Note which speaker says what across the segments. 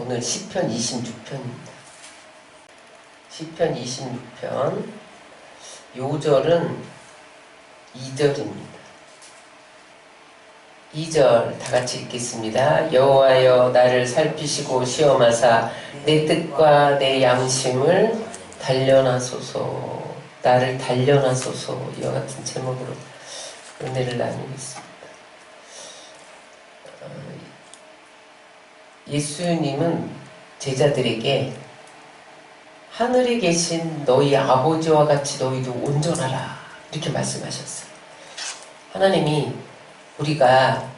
Speaker 1: 오늘 시편 26편입니다. 시편 26편 요절은 2절입니다. 2절 다같이 읽겠습니다. 여호와여 나를 살피시고 시험하사 내 뜻과 내 양심을 단련하소서. 나를 단련하소서. 이와 같은 제목으로 은혜를 나누겠습니다. 예수님은 제자들에게 하늘에 계신 너희 아버지와 같이 너희도 온전하라 이렇게 말씀하셨어요. 하나님이 우리가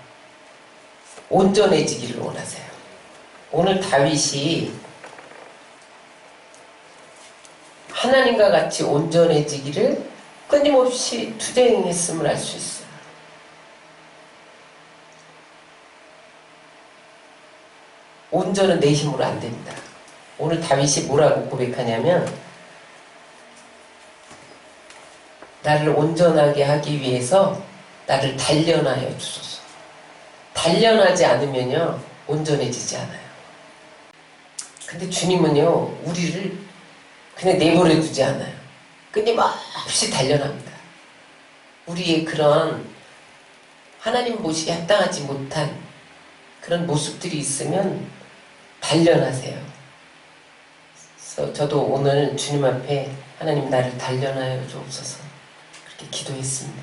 Speaker 1: 온전해지기를 원하세요. 오늘 다윗이 하나님과 같이 온전해지기를 끊임없이 투쟁했음을 알 수 있어요. 온전은 내 힘으로 안 됩니다. 오늘 다윗이 뭐라고 고백하냐면 나를 온전하게 하기 위해서 나를 단련하여 주소서. 단련하지 않으면요 온전해지지 않아요. 근데 주님은요 우리를 그냥 내버려 두지 않아요. 끊임없이 단련합니다. 우리의 그런 하나님 보시기에 합당하지 못한 그런 모습들이 있으면 단련하세요. 그래서 저도 오늘 주님 앞에 하나님 나를 단련하여 주옵소서 그렇게 기도했습니다.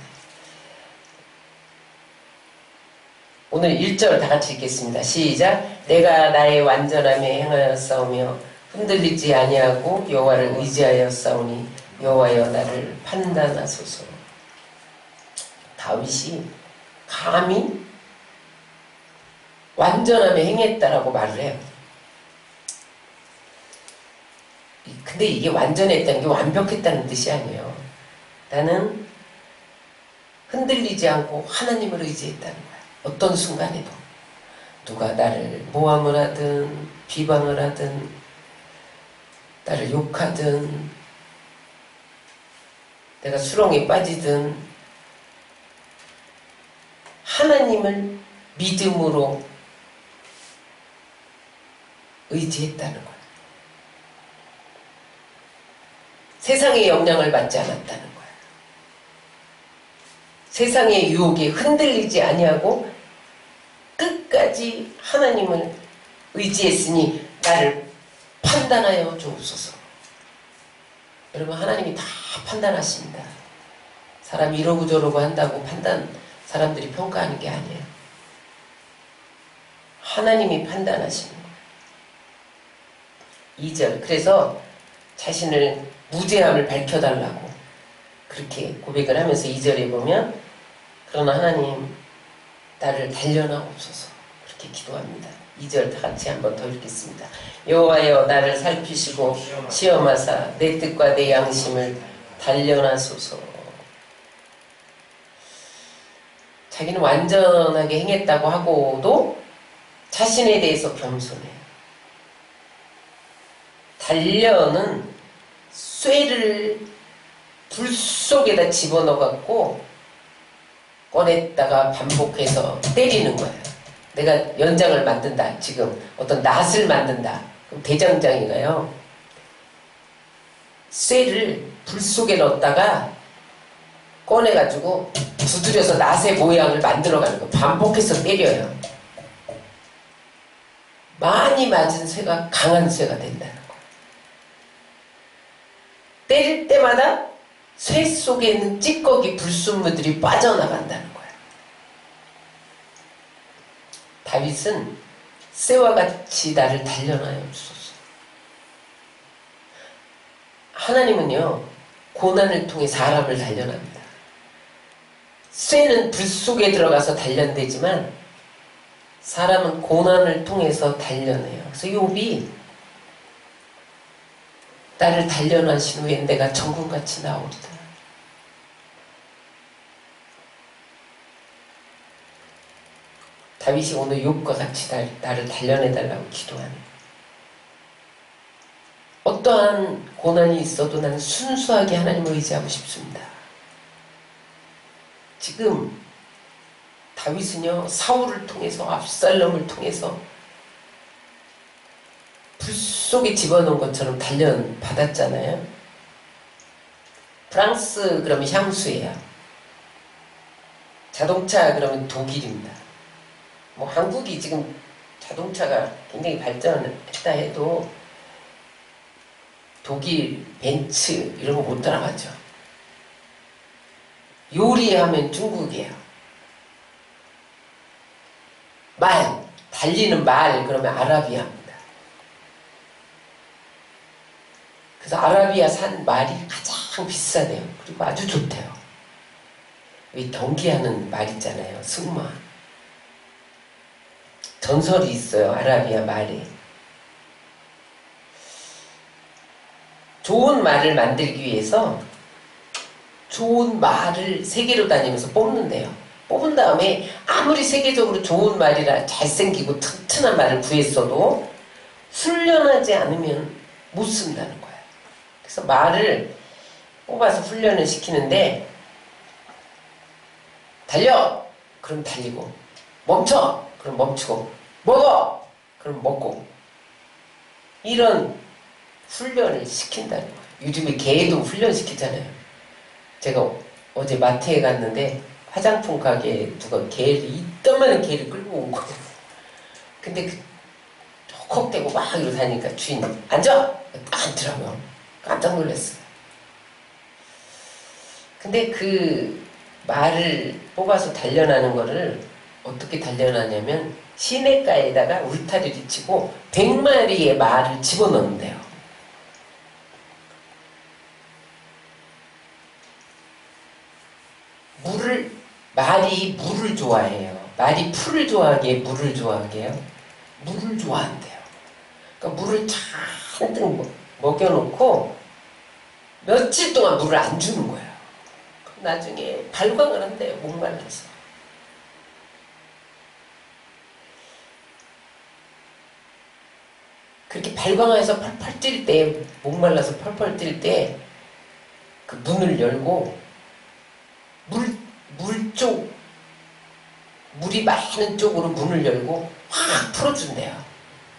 Speaker 1: 오늘 1절 다 같이 읽겠습니다. 시작. 내가 나의 완전함에 행하였사오며 흔들리지 아니하고 여호와를 의지하였사오니 여호와여 나를 판단하소서. 다윗이 감히 완전함에 행했다라고 말을 해요. 근데 이게 완전했다는 게 완벽했다는 뜻이 아니에요. 나는 흔들리지 않고 하나님을 의지했다는 거야. 어떤 순간에도 누가 나를 모함을 하든 비방을 하든 나를 욕하든 내가 수렁에 빠지든 하나님을 믿음으로 의지했다는 거야. 세상의 영향을 받지 않았다는 거야. 세상의 유혹에 흔들리지 아니하고 끝까지 하나님을 의지했으니 나를 판단하여 주옵소서. 여러분 하나님이 다 판단하십니다. 사람이 이러고 저러고 한다고 사람들이 평가하는 게 아니에요. 하나님이 판단하시는 거예요. 2절 그래서 자신을 무죄함을 밝혀달라고 그렇게 고백을 하면서 2절에 보면 그러나 하나님 나를 단련하옵소서 그렇게 기도합니다. 2절 다 같이 한번 더 읽겠습니다. 여호와여 나를 살피시고 시험하사 내 뜻과 내 양심을 단련하소서. 자기는 완전하게 행했다고 하고도 자신에 대해서 겸손해요. 단련은 쇠를 불 속에다 집어넣어갖고 꺼냈다가 반복해서 때리는 거예요. 내가 연장을 만든다. 지금 어떤 낫을 만든다. 그럼 대장장이가요. 쇠를 불 속에 넣었다가 꺼내가지고 두드려서 낫의 모양을 만들어가는 거예요. 반복해서 때려요. 많이 맞은 쇠가 강한 쇠가 된다는 거예요. 때릴 때마다 쇠 속에 있는 찌꺼기 불순물들이 빠져나간다는 거예요. 다윗은 쇠와 같이 나를 단련하여 주소서. 하나님은요 고난을 통해 사람을 단련합니다. 쇠는 불 속에 들어가서 단련되지만 사람은 고난을 통해서 단련해요. 그래서 욥이 나를 단련하신 후에 내가 정금같이 나오리다. 다윗이 오늘 욥과 같이 나를 단련해달라고 기도하네요. 어떠한 고난이 있어도 나는 순수하게 하나님을 의지하고 싶습니다. 지금 다윗은요 사울을 통해서 압살롬을 통해서 불 속에 집어넣은 것처럼 단련 받았잖아요. 프랑스 그러면 향수예요. 자동차 그러면 독일입니다. 뭐 한국이 지금 자동차가 굉장히 발전했다 해도 독일, 벤츠 이런 거 못 따라가죠. 요리하면 중국이에요. 말, 달리는 말 그러면 아라비아입니다. 그래서 아라비아산 말이 가장 비싸대요. 그리고 아주 좋대요. 이 경기하는 말 있잖아요. 승마. 전설이 있어요. 아라비아 말에. 좋은 말을 만들기 위해서 좋은 말을 세계로 다니면서 뽑는데요. 뽑은 다음에 아무리 세계적으로 좋은 말이라 잘생기고 튼튼한 말을 구했어도 훈련하지 않으면 못 쓴다는 거예요. 그래서 말을 뽑아서 훈련을 시키는데 달려! 그럼 달리고 멈춰! 그럼 멈추고 먹어! 그럼 먹고 이런 훈련을 시킨다는 거예요. 요즘에 개도 훈련시키잖아요. 제가 어제 마트에 갔는데 화장품 가게에 누가 개를 이따만한 개를 끌고 온 거예요. 근데 그 헉헉대고 막 이러고 다니까 주인이 앉아! 딱 앉더라고요. 깜짝 놀랐어요. 근데 그 말을 뽑아서 단련하는 거를 어떻게 단련하냐면 시냇가에다가 울타리를 치고 100마리의 말을 집어넣는데요. 말이 물을 좋아해요. 말이 풀을 좋아하게 물을 좋아하게요. 물을 좋아한대요. 그러니까 물을 잔뜩 먹여놓고 며칠 동안 물을 안 주는 거예요. 그럼 나중에 발광을 한대요. 목말라서. 그렇게 발광해서 펄펄 뛸 때, 목말라서 펄펄 뛸 때 그 문을 열고 물이 많은 쪽으로 문을 열고 확 풀어준대요.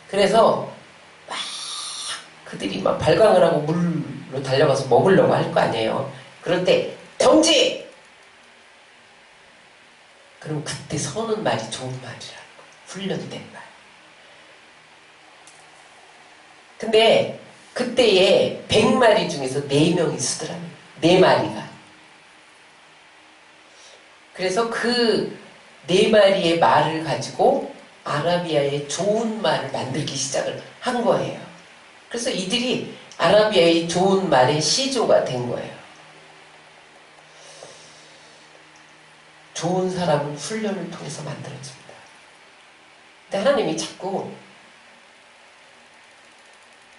Speaker 1: 그래서 막 그들이 막 발광을 하고 물로 달려가서 먹으려고 할 거 아니에요. 그럴 때 정지! 그럼 그때 서는 말이 좋은 말이라는 거예요. 훈련된 말. 근데 그때에 100마리 중에서 4명이 쓰더랍니다. 4마리가. 그래서 그 4마리의 말을 가지고 아라비아의 좋은 말을 만들기 시작을 한 거예요. 그래서 이들이 아라비아의 좋은 말의 시조가 된 거예요. 좋은 사람은 훈련을 통해서 만들어집니다. 근데 하나님이 자꾸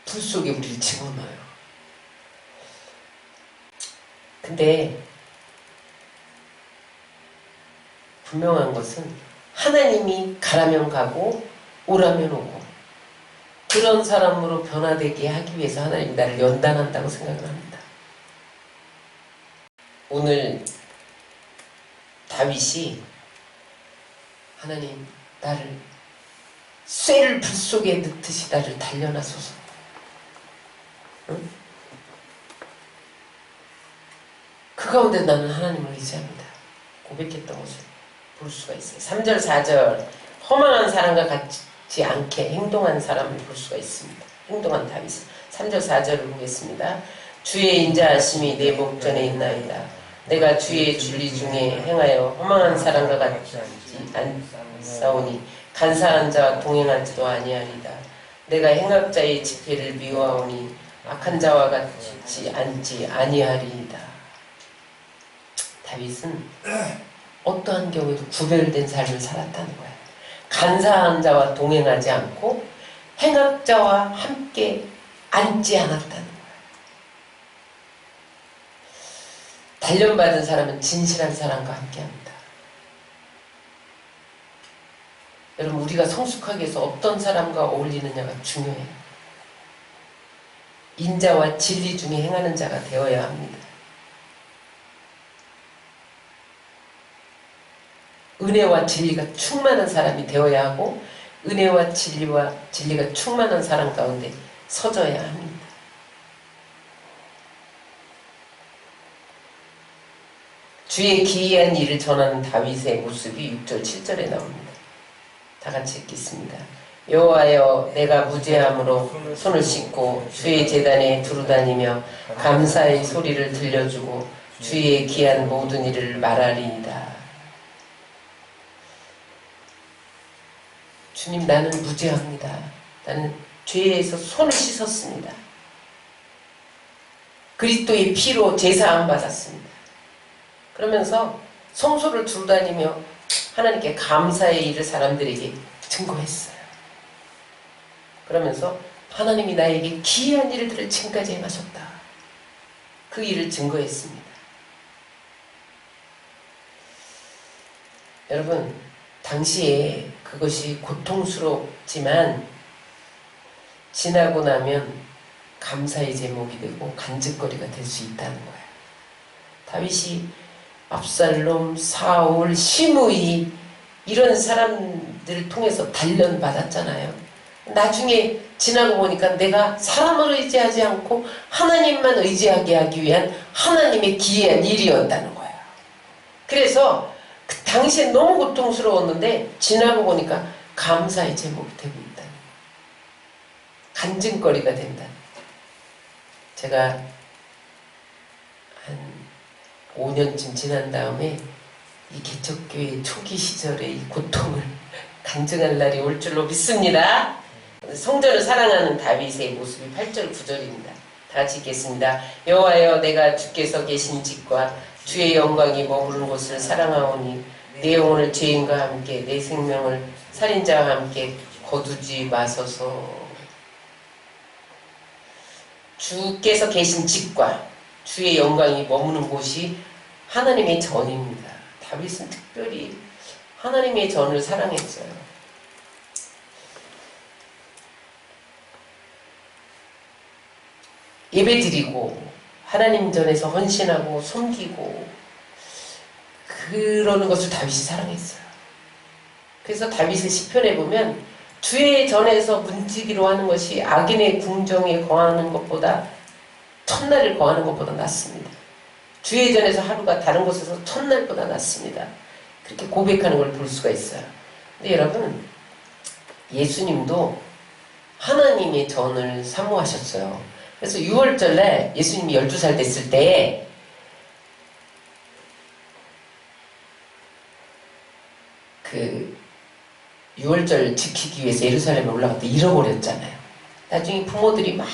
Speaker 1: 불 속에 우리를 집어넣어요. 근데 분명한 것은 하나님이 가라면 가고 오라면 오고 그런 사람으로 변화되게 하기 위해서 하나님이 나를 연단한다고 생각을 합니다. 오늘 다윗이 하나님 나를 쇠를 불 속에 넣듯이 나를 단련하소서. 응? 그 가운데 나는 하나님을 의지합니다. 고백했던 것을 볼 수가 있어요. 3절 4절 허망한 사람과 같지 않게 행동한 사람을 볼 수가 있습니다. 행동한 다윗. 3절 4절을 보겠습니다. 주의 인자하심이 내 목전에 있나이다. 내가 주의 진리 중에 행하여 허망한 사람과 같지 않사오니 간사한 자와 동행하지도 아니하리다. 내가 행악자의 집회를 미워하오니 악한 자와 같지 않지 아니하리이다. 다윗은 어떠한 경우에도 구별된 삶을 살았다는 거예요. 간사한 자와 동행하지 않고 행악자와 함께 앉지 않았다는 거예요. 단련받은 사람은 진실한 사람과 함께합니다. 여러분 우리가 성숙하게 해서 어떤 사람과 어울리느냐가 중요해요. 인자와 진리 중에 행하는 자가 되어야 합니다. 은혜와 진리가 충만한 사람이 되어야 하고 은혜와 진리가 충만한 사람 가운데 서져야 합니다. 주의 기이한 일을 전하는 다윗의 모습이 6절 7절에 나옵니다. 다 같이 읽겠습니다. 여호와여, 내가 무죄함으로 손을 씻고 주의 제단에 두루다니며 감사의 소리를 들려주고 주의 기한 모든 일을 말하리이다. 주님, 나는 무죄합니다. 나는 죄에서 손을 씻었습니다. 그리스도의 피로 제사함 받았습니다. 그러면서 성소를 두루다니며 하나님께 감사의 일을 사람들에게 증거했어요. 그러면서 하나님이 나에게 기이한 일들을 지금까지 행하셨다. 그 일을 증거했습니다. 여러분, 당시에 그것이 고통스럽지만 지나고 나면 감사의 제목이 되고 간증거리가 될 수 있다는 거예요. 다윗이 압살롬, 사울, 시므이 이런 사람들을 통해서 단련받았잖아요. 나중에 지나고 보니까 내가 사람을 의지하지 않고 하나님만 의지하게 하기 위한 하나님의 기이한 일이었다는 거예요. 그래서 그 당시에 너무 고통스러웠는데 지나고 보니까 감사의 제목이 되고 있다. 간증거리가 된다. 제가 한 5년쯤 지난 다음에 이 개척교회 초기 시절의 이 고통을 간증할 날이 올 줄로 믿습니다. 성전을 사랑하는 다윗의 모습이 8절 9절입니다. 다 같이 읽겠습니다. 여호와여, 내가 주께서 계신 집과 주의 영광이 머무른 곳을 사랑하오니 내 영혼을 죄인과 함께 내 생명을 살인자와 함께 거두지 마소서. 주께서 계신 집과 주의 영광이 머무는 곳이 하나님의 전입니다. 다윗은 특별히 하나님의 전을 사랑했어요. 예배드리고 하나님 전에서 헌신하고 섬기고 그러는 것을 다윗이 사랑했어요. 그래서 다윗의 시편에 보면 주의 전에서 문지기로 하는 것이 악인의 궁정에 거하는 것보다 첫날을 거하는 것보다 낫습니다. 주의 전에서 하루가 다른 곳에서 첫날보다 낫습니다. 그렇게 고백하는 걸 볼 수가 있어요. 근데 여러분, 예수님도 하나님의 전을 사모하셨어요. 그래서 6월절날 예수님이 12살 됐을 때 그 6월절 지키기 위해서 예루살렘에 올라갔다 잃어버렸잖아요. 나중에 부모들이 막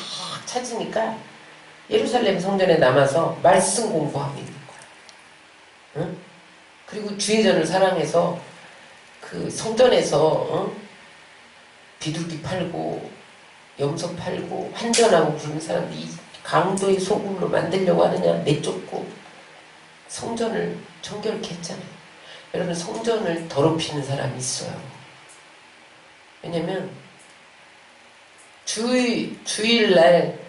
Speaker 1: 찾으니까 예루살렘 성전에 남아서 말씀 공부하고 있는 거야. 응? 그리고 주의 전을 사랑해서 그 성전에서 비둘기 팔고 염소 팔고 환전하고 그러는 사람들이 강도의 소금으로 만들려고 하느냐 내쫓고 성전을 정결케 했잖아요. 여러분, 성전을 더럽히는 사람이 있어요. 왜냐면 주일날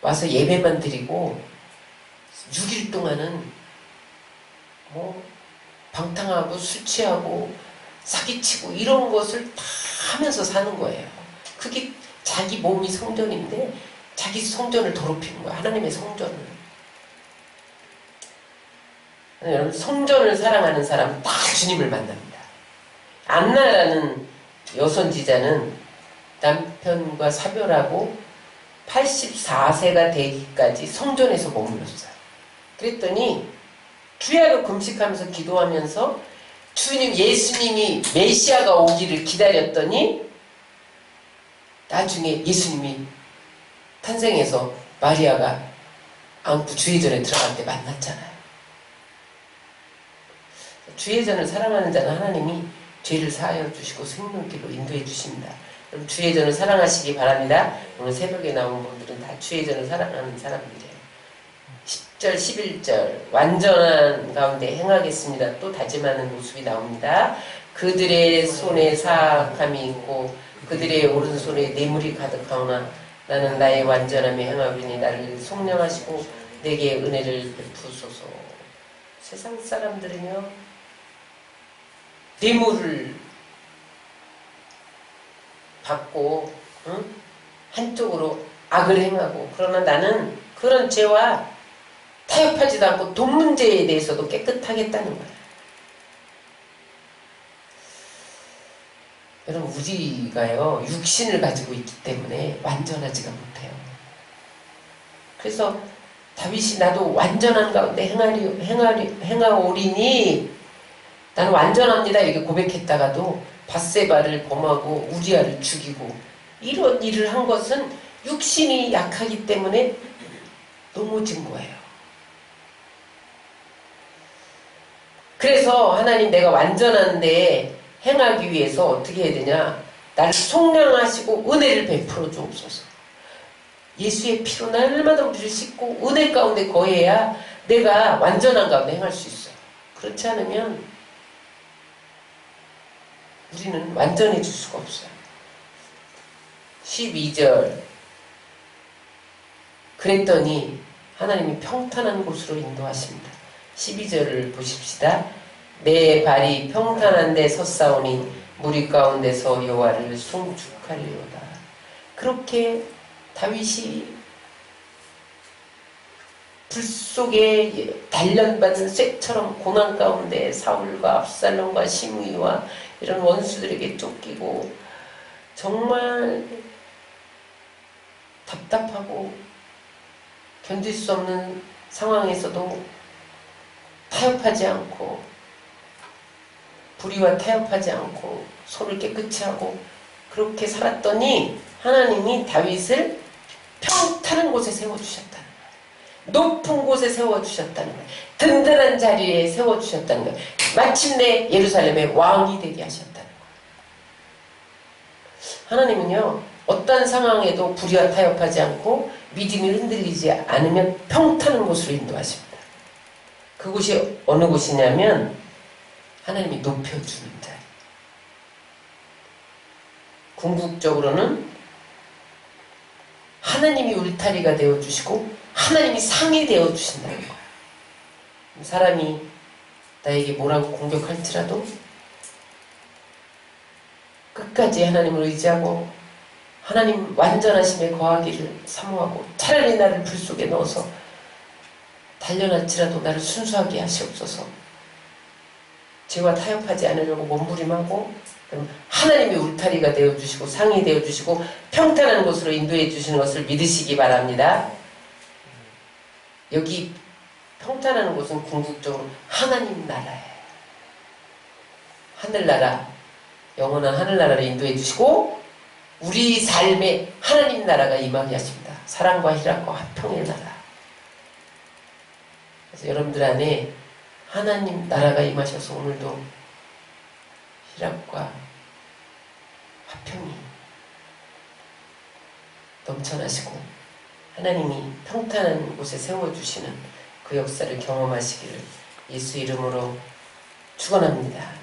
Speaker 1: 와서 예배만 드리고 6일 동안은 뭐 방탕하고 술 취하고 사기치고 이런 것을 다 하면서 사는 거예요. 그게 자기 몸이 성전인데 자기 성전을 더럽히는 거야. 하나님의 성전을. 여러분, 성전을 사랑하는 사람은 다 주님을 만납니다. 안나라는 여선지자는 남편과 사별하고 84세가 되기까지 성전에서 머물렀어요. 그랬더니 주야로 금식하면서 기도하면서 주님 예수님이 메시아가 오기를 기다렸더니 나중에 예수님이 탄생해서 마리아가 안고 주의 전에 들어갈 때 만났잖아요. 주의 전을 사랑하는 자는 하나님이 죄를 사하여 주시고 생명길로 인도해 주십니다. 그럼 주의 전을 사랑하시기 바랍니다. 오늘 새벽에 나온 분들은 다 주의 전을 사랑하는 사람들이에요. 10절 11절 완전한 가운데 행하겠습니다. 또 다짐하는 모습이 나옵니다. 그들의 손에 사악함이 있고 그들의 오른손에 뇌물이 가득하오나 나는 나의 완전함에 행하오니 나를 속량하시고 내게 은혜를 베푸소서. 세상 사람들은요 뇌물을 받고 한쪽으로 악을 행하고, 그러나 나는 그런 죄와 타협하지도 않고 돈 문제에 대해서도 깨끗하겠다는 거야. 여러분, 우리가요 육신을 가지고 있기 때문에 완전하지가 못해요. 그래서 다윗이 나도 완전한 가운데 행하오리니 나는 완전합니다 이렇게 고백했다가도 밧세바를 범하고 우리아를 죽이고 이런 일을 한 것은 육신이 약하기 때문에 넘어진 거예요. 그래서 하나님, 내가 완전한데 행하기 위해서 어떻게 해야 되냐? 나를 속량하시고 은혜를 베풀어 주옵소서. 예수의 피로 날마다 우리를 씻고 은혜 가운데 거해야 내가 완전한 가운데 행할 수 있어요. 그렇지 않으면 우리는 완전해질 수가 없어요. 12절 그랬더니 하나님이 평탄한 곳으로 인도하십니다. 12절을 보십시다. 내 발이 평탄한 데 섰사오니 무리 가운데서 여호와를 송축하리로다. 그렇게 다윗이 불 속에 단련받은 쇠처럼 고난 가운데 사울과 압살롬과 시므이와 이런 원수들에게 쫓기고 정말 답답하고 견딜 수 없는 상황에서도 타협하지 않고 불의와 타협하지 않고 손을 깨끗이 하고 그렇게 살았더니 하나님이 다윗을 평탄한 곳에 세워주셨다는 거예요. 높은 곳에 세워주셨다는 거예요. 든든한 자리에 세워주셨다는 거예요. 마침내 예루살렘의 왕이 되게 하셨다는 거예요. 하나님은요 어떤 상황에도 불의와 타협하지 않고 믿음이 흔들리지 않으면 평탄한 곳으로 인도하십니다. 그곳이 어느 곳이냐면 하나님이 높여주는 자리. 궁극적으로는 하나님이 울타리가 되어주시고 하나님이 상이 되어주신다는 거예요. 사람이 나에게 뭐라고 공격할지라도 끝까지 하나님을 의지하고 하나님 완전하심에 거하기를 사모하고 차라리 나를 불 속에 넣어서 단련할지라도 나를 순수하게 하시옵소서. 죄와 타협하지 않으려고 몸부림하고 하나님이 울타리가 되어주시고 상이 되어주시고 평탄한 곳으로 인도해 주시는 것을 믿으시기 바랍니다. 여기 평탄한 곳은 궁극적으로 하나님 나라예요. 하늘나라, 영원한 하늘나라를 인도해 주시고 우리 삶에 하나님 나라가 임하게 하십니다. 사랑과 희락과 화평의 나라. 그래서 여러분들 안에 하나님 나라가 임하셔서 오늘도 희락과 화평이 넘쳐나시고 하나님이 평탄한 곳에 세워주시는 그 역사를 경험하시기를 예수 이름으로 축원합니다.